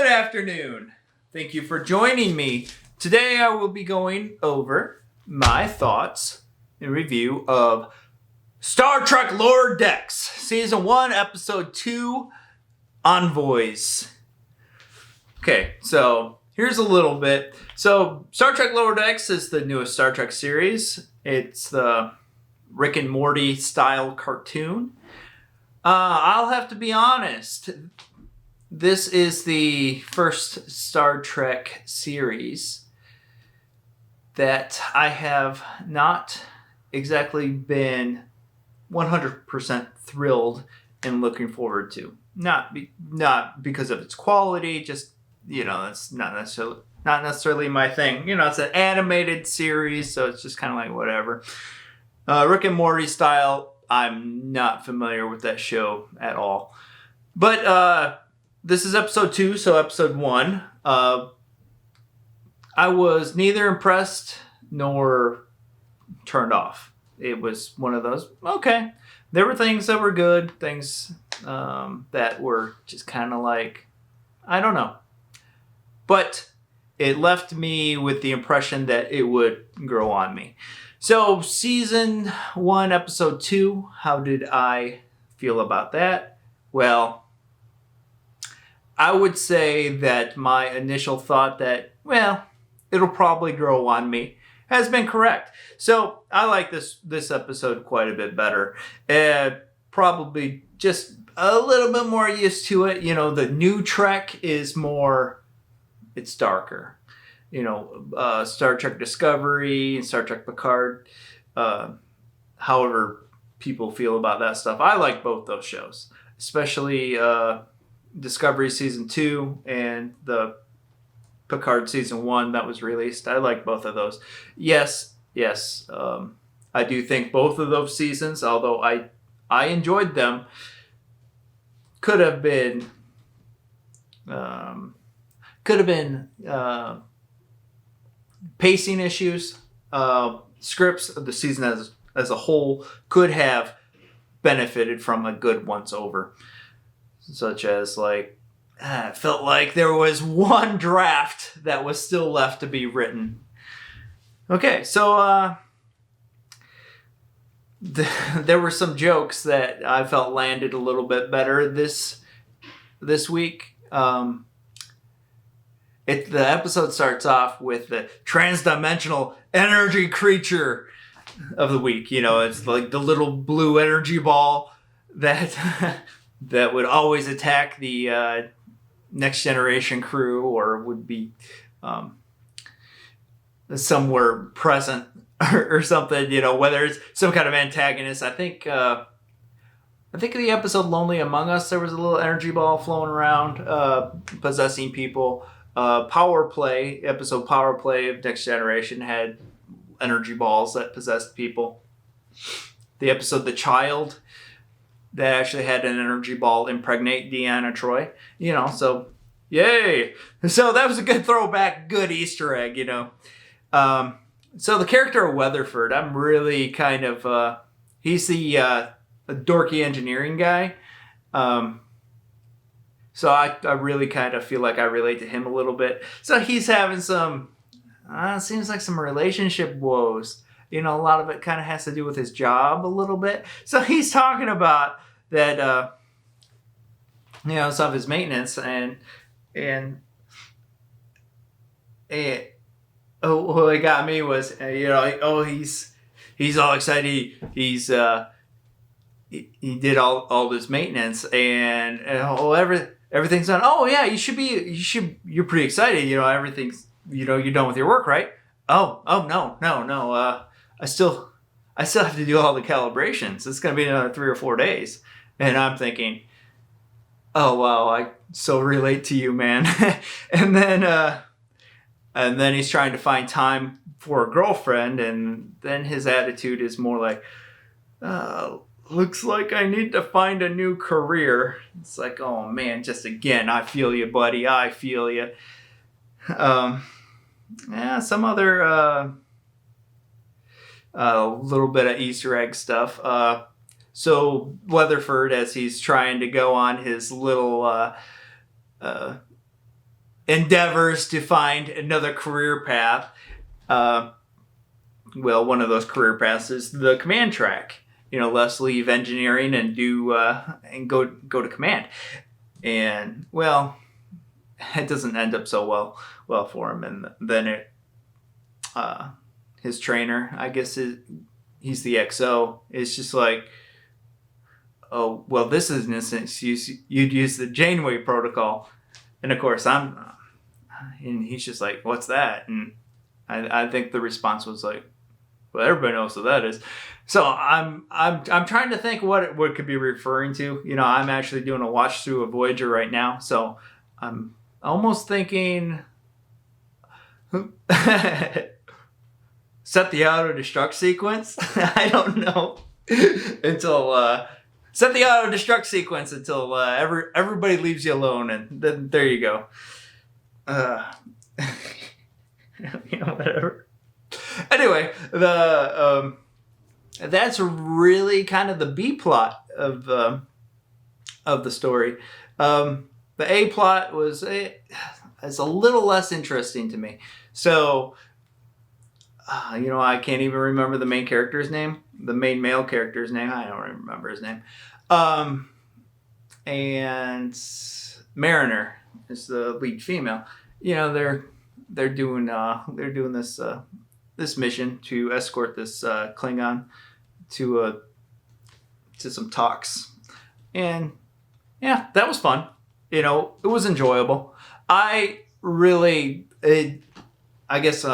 Good afternoon. Thank you for joining me. Today I will be going over my thoughts and review of Star Trek Lower Decks, Season 1, Episode 2, Envoys. Okay, so here's a little bit. So Star Trek Lower Decks is the newest Star Trek series. It's the Rick and Morty style cartoon. I'll have to be honest. This is the first Star Trek series that I have not exactly been 100% thrilled and looking forward to. Not because of its quality, just, that's not necessarily my thing. It's an animated series, so it's just kind of like whatever. Rick and Morty style, I'm not familiar with that show at all. But this is episode 2, so episode 1. I was neither impressed nor turned off. It was one of those, okay. There were things that were good, things that were just kind of like, I don't know. But it left me with the impression that it would grow on me. So season 1, episode 2, how did I feel about that? Well, I would say that my initial thought that, it'll probably grow on me has been correct. So I like this episode quite a bit better. Probably just a little bit more used to it. The new Trek is more, it's darker. Star Trek Discovery and Star Trek Picard. However people feel about that stuff. I like both those shows, especially Discovery Season 2 and the Picard Season 1 that was released. I like both of those. Yes. I do think both of those seasons, although I enjoyed them, could have been pacing issues. Scripts of the season as a whole could have benefited from a good once over. Such as, it felt like there was one draft that was still left to be written. Okay, so there were some jokes that I felt landed a little bit better this week. The episode starts off with the transdimensional energy creature of the week. It's like the little blue energy ball that that would always attack the Next Generation crew, or would be somewhere present or something. Whether it's some kind of antagonist. I think in the episode Lonely Among Us, there was a little energy ball flowing around, possessing people. Power Play of Next Generation had energy balls that possessed people. The episode The Child, that actually had an energy ball impregnate Deanna Troi. So yay! So that was a good throwback, good Easter egg. So the character of Weatherford, I'm really kind of he's the dorky engineering guy. So I really kind of feel like I relate to him a little bit. So he's having some, seems like some relationship woes. A lot of it kind of has to do with his job a little bit. So he's talking about that, some of his maintenance and what got me was, he's all excited. He did all this maintenance and everything's done. Oh yeah, you're pretty excited. Everything's, you're done with your work, right? Oh no. I still have to do all the calibrations. It's going to be another 3 or 4 days. And I'm thinking, oh wow, I so relate to you, man. and then he's trying to find time for a girlfriend, and then his attitude is more like, looks like I need to find a new career. It's like, oh man, just again, I feel you, buddy. I feel you. Some other little bit of Easter egg stuff. So Weatherford, as he's trying to go on his little endeavors to find another career path. Well, one of those career paths is the command track. Let's leave engineering and do and go to command. And well, it doesn't end up so well for him. And then his trainer, I guess he's the XO, is just like, oh, well, this is an instance you'd use the Janeway protocol. And of course, and he's just like, what's that? And I think the response was like, well, everybody knows what that is. So I'm trying to think what it could be referring to. I'm actually doing a watch through of Voyager right now, so I'm almost thinking set the auto destruct sequence. I don't know until set the auto destruct sequence until everybody leaves you alone, and then there you go. Whatever. Anyway, that's really kind of the B plot of the story. The A plot is a little less interesting to me. So, I can't even remember the main character's name, the main male character's name. I don't remember his name. And Mariner is the lead female. They're doing this mission to escort this Klingon to some talks, and yeah, that was fun. It was enjoyable. I guess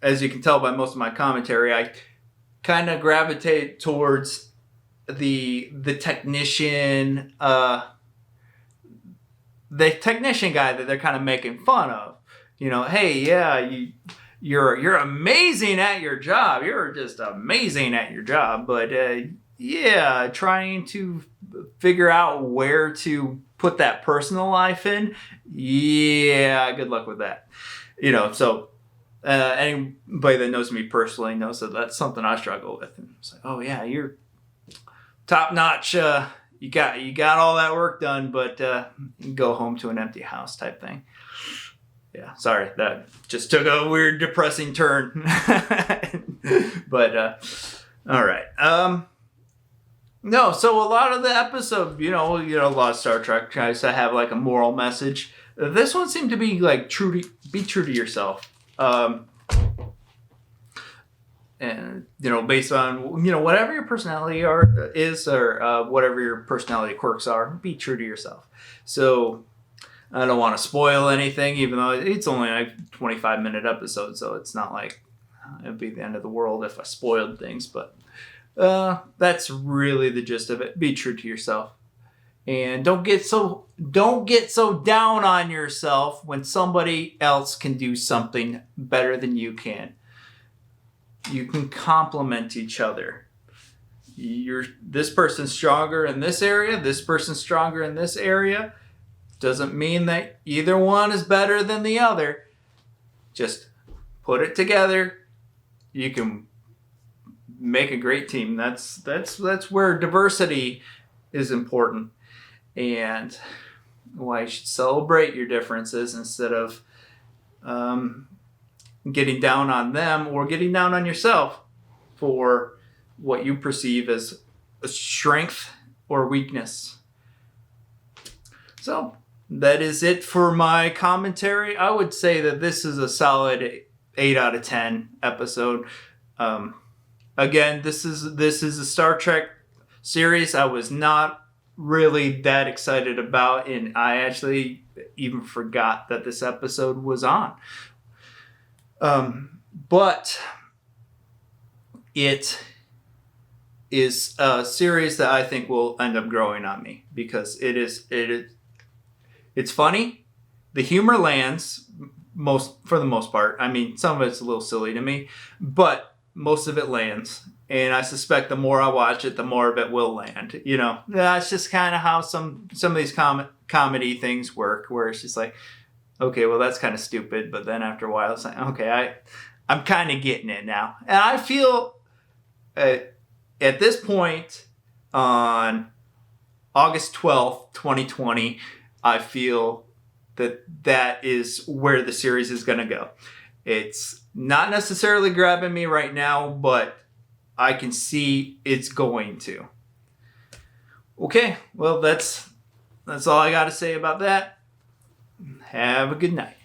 as you can tell by most of my commentary, I kind of gravitate towards the technician, guy that they're kind of making fun of. Hey, yeah, you're amazing at your job. You're just amazing at your job. But yeah, trying to figure out where to put that personal life in. Yeah, good luck with that. So anybody that knows me personally knows that that's something I struggle with. And it's like, oh yeah, you're top notch. You got all that work done, but you go home to an empty house type thing. Yeah, sorry, that just took a weird, depressing turn. But, all right. No, so a lot of the episode, a lot of Star Trek tries to have like a moral message. This one seemed to be like be true to yourself. And, based on, whatever your personality is or whatever your personality quirks are, be true to yourself. So I don't want to spoil anything, even though it's only like a 25-minute episode, so it's not like it'd be the end of the world if I spoiled things. But that's really the gist of it. Be true to yourself, and don't get so down on yourself when somebody else can do something better than you can. You can complement each other. This person's stronger in this area. This person's stronger in this area. Doesn't mean that either one is better than the other. Just put it together. You can make a great team. That's where diversity is important, and why you should celebrate your differences instead of getting down on them or getting down on yourself for what you perceive as a strength or weakness. So that is it for my commentary. I would say that this is a solid 8 out of 10 episode. Again, this is a Star Trek series I was not really that excited about, and I actually even forgot that this episode was on. But it is a series that I think will end up growing on me because it's funny. The humor lands for the most part. I mean, some of it's a little silly to me, but most of it lands. And I suspect the more I watch it, the more of it will land. That's just kind of how some of these comedy things work, where it's just like, okay, well, that's kind of stupid. But then after a while, it's like, okay, I'm kind of getting it now. And I feel at this point on August 12th, 2020, I feel that is where the series is going to go. It's not necessarily grabbing me right now, but I can see it's going to. Okay, well, that's all I got to say about that. Have a good night.